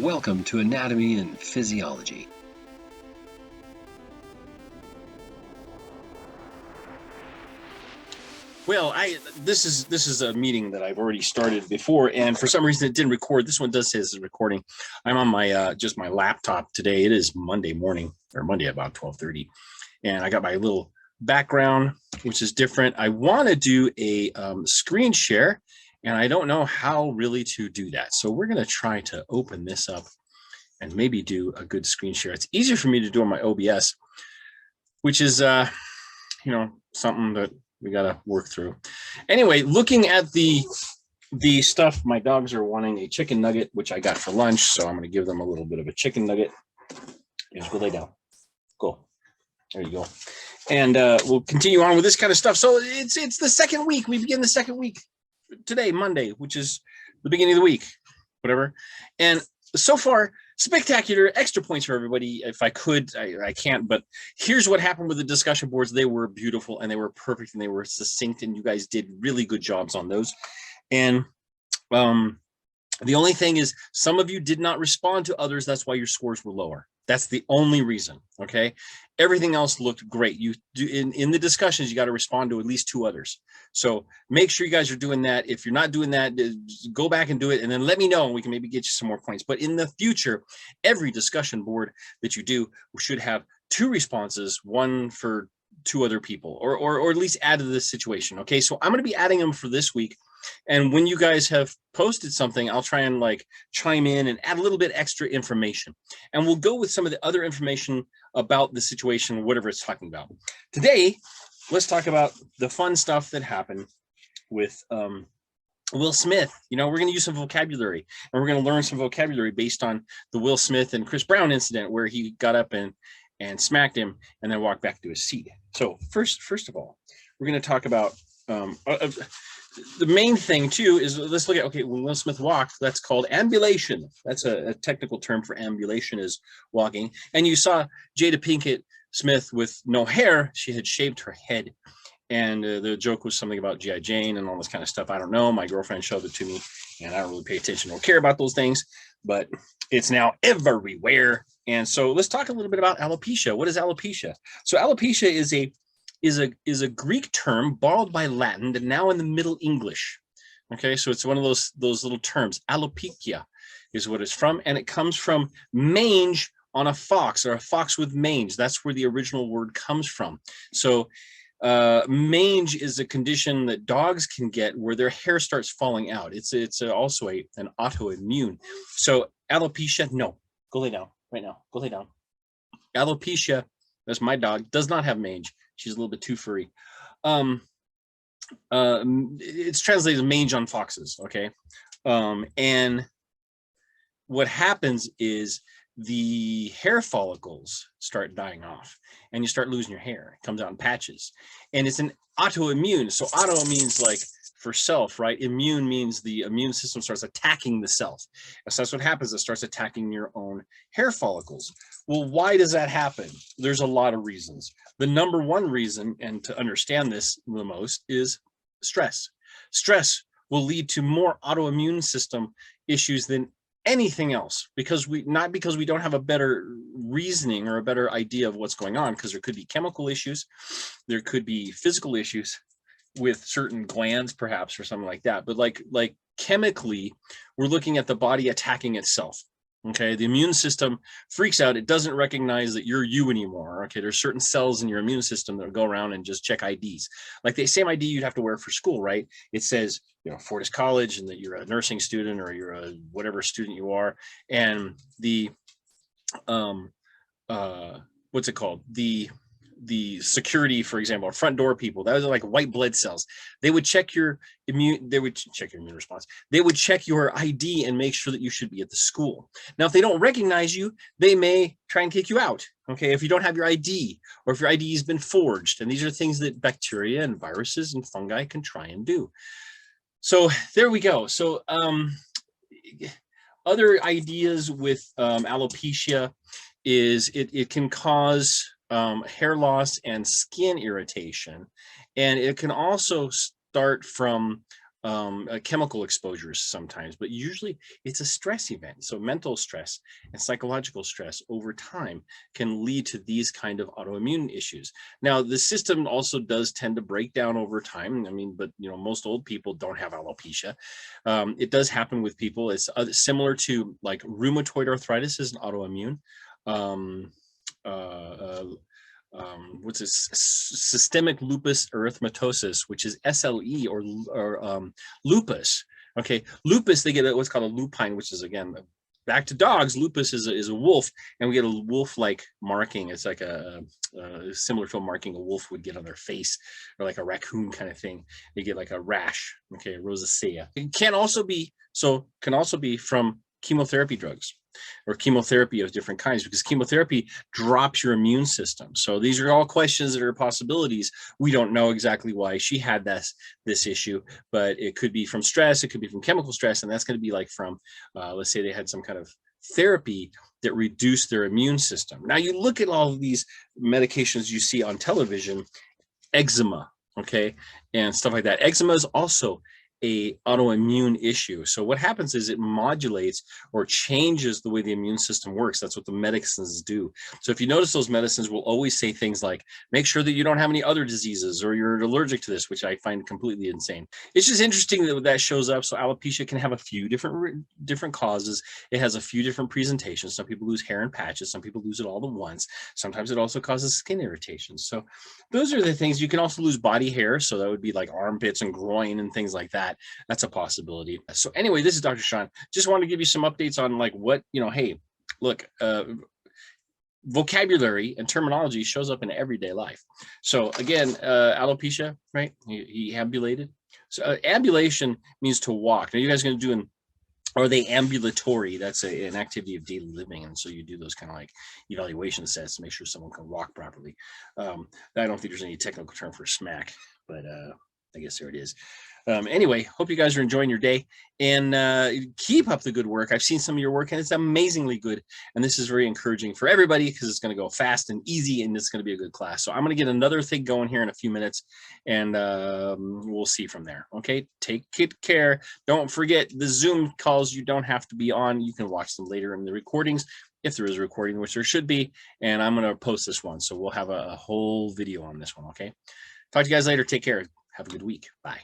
Welcome to Anatomy and Physiology. Well, this is a meeting that I've already started before, and for some reason it didn't record. This one does say it's recording. I'm on my just my laptop today. It is Monday morning, or Monday about 12:30, and I got my little background, which is different. I want to do a screen share, and I don't know how really to do that. So we're going to try to open this up and maybe do a good screen share. It's easier for me to do on my OBS, which is something that we got to work through. Anyway, looking at the stuff, my dogs are wanting a chicken nugget, which I got for lunch, so I'm going to give them a little bit of a chicken nugget. Just go lay down. Go. There you go. And we'll continue on with this kind of stuff. So it's the second week. We begin the second week today, Monday, which is the beginning of the week, whatever. And so far, spectacular. Extra points for everybody. If I could, I can't, but here's what happened with the discussion boards. They were beautiful and they were perfect and they were succinct, and you guys did really good jobs on those. And the only thing is some of you did not respond to others. That's why your scores were lower. That's the only reason. Okay. Everything else looked great. You do in the discussions, you got to respond to at least two others. So make sure you guys are doing that. If you're not doing that, go back and do it, and then let me know, and we can maybe get you some more points. But in the future, every discussion board that you do should have two responses, one for two other people, or at least add to this situation. Okay. So I'm going to be adding them for this week. And when you guys have posted something, I'll try and chime in and add a little bit extra information. And we'll go with some of the other information about the situation, whatever it's talking about. Today, let's talk about the fun stuff that happened with Will Smith. We're going to use some vocabulary, and we're going to learn some vocabulary based on the Will Smith and Chris Brown incident where he got up and smacked him and then walked back to his seat. So first of all, we're going to talk about the main thing too is, let's look at, okay, when Will Smith walked, that's called ambulation. That's a technical term for ambulation, is walking. And you saw Jada Pinkett Smith with no hair. She had shaved her head. And the joke was something about G.I. Jane and all this kind of stuff. I don't know. My girlfriend showed it to me, and I don't really pay attention or care about those things, but it's now everywhere. And so let's talk a little bit about alopecia. What is alopecia? So alopecia is a Greek term borrowed by Latin and now in the Middle English. Okay, so it's one of those little terms. Alopecia is what it's from, and it comes from mange on a fox, or a fox with mange. That's where the original word comes from. So mange is a condition that dogs can get where their hair starts falling out. It's also an autoimmune. So alopecia, no, go lay down right now. Go lay down. Alopecia, that's my dog, does not have mange. She's a little bit too furry. It's translated as mange on foxes. Okay. And what happens is the hair follicles start dying off and you start losing your hair. It comes out in patches, and it's an autoimmune. So auto means like for self, right? Immune means the immune system starts attacking the self. So that's what happens. It starts attacking your own hair follicles. Well, why does that happen? There's a lot of reasons. The number one reason, and to understand this the most, is stress. Stress will lead to more autoimmune system issues than anything else, because we don't have a better reasoning or a better idea of what's going on, because there could be chemical issues, there could be physical issues with certain glands perhaps, or something like that. But like chemically, we're looking at the body attacking itself. Okay, the immune system freaks out. It doesn't recognize that you're you anymore. Okay, there's certain cells in your immune system that go around and just check IDs. Like the same ID you'd have to wear for school, right? It says, Fortis College, and that you're a nursing student, or you're a whatever student you are. And the, what's it called? The security, for example, or front door people, that was like white blood cells. They would check your immune response. They would check your ID and make sure that you should be at the school. Now, if they don't recognize you, they may try and kick you out. Okay, if you don't have your ID, or if your ID has been forged. And these are things that bacteria and viruses and fungi can try and do. So there we go. So other ideas with alopecia is it can cause hair loss and skin irritation, and it can also start from chemical exposures sometimes, but usually it's a stress event. So mental stress and psychological stress over time can lead to these kind of autoimmune issues. Now, the system also does tend to break down over time. I mean, but most old people don't have alopecia. It does happen with people. It's similar to like rheumatoid arthritis is an autoimmune. Um, uh, uh, what's this, systemic lupus erythematosus, which is SLE or lupus. Okay, lupus, they get what's called a lupine, which is, again, back to dogs. Lupus is a wolf, and we get a wolf-like marking. It's like a similar to a marking a wolf would get on their face, or like a raccoon kind of thing. They get like a rash. Okay, rosacea. It can also be from chemotherapy drugs or chemotherapy of different kinds, because chemotherapy drops your immune system. So these are all questions that are possibilities. We don't know exactly why she had this issue, but it could be from stress, it could be from chemical stress, and that's going to be like from, let's say they had some kind of therapy that reduced their immune system. Now you look at all of these medications you see on television, eczema, okay, and stuff like that. Eczema is also a autoimmune issue. So what happens is it modulates or changes the way the immune system works. That's what the medicines do. So if you notice, those medicines will always say things like, make sure that you don't have any other diseases, or you're allergic to this, which I find completely insane. It's just interesting that shows up. So alopecia can have a few different causes. It has a few different presentations. Some people lose hair in patches. Some people lose it all at once. Sometimes it also causes skin irritations. So those are the things. You can also lose body hair. So that would be like armpits and groin and things like that. That's a possibility. So anyway, this is Dr. Sean. Just wanted to give you some updates on like what, hey, look, vocabulary and terminology shows up in everyday life. So again, alopecia, right? He ambulated. So ambulation means to walk. Now you guys are going to do are they ambulatory? That's an activity of daily living. And so you do those kind of like evaluation sets to make sure someone can walk properly. I don't think there's any technical term for smack, but I guess there it is. Anyway, hope you guys are enjoying your day, and keep up the good work. I've seen some of your work, and it's amazingly good. And this is very encouraging for everybody, because it's going to go fast and easy, and it's going to be a good class. So I'm going to get another thing going here in a few minutes, and we'll see from there. Okay, take care. Don't forget the Zoom calls. You don't have to be on. You can watch them later in the recordings, if there is a recording, which there should be. And I'm going to post this one, so we'll have a whole video on this one. Okay, talk to you guys later. Take care. Have a good week. Bye.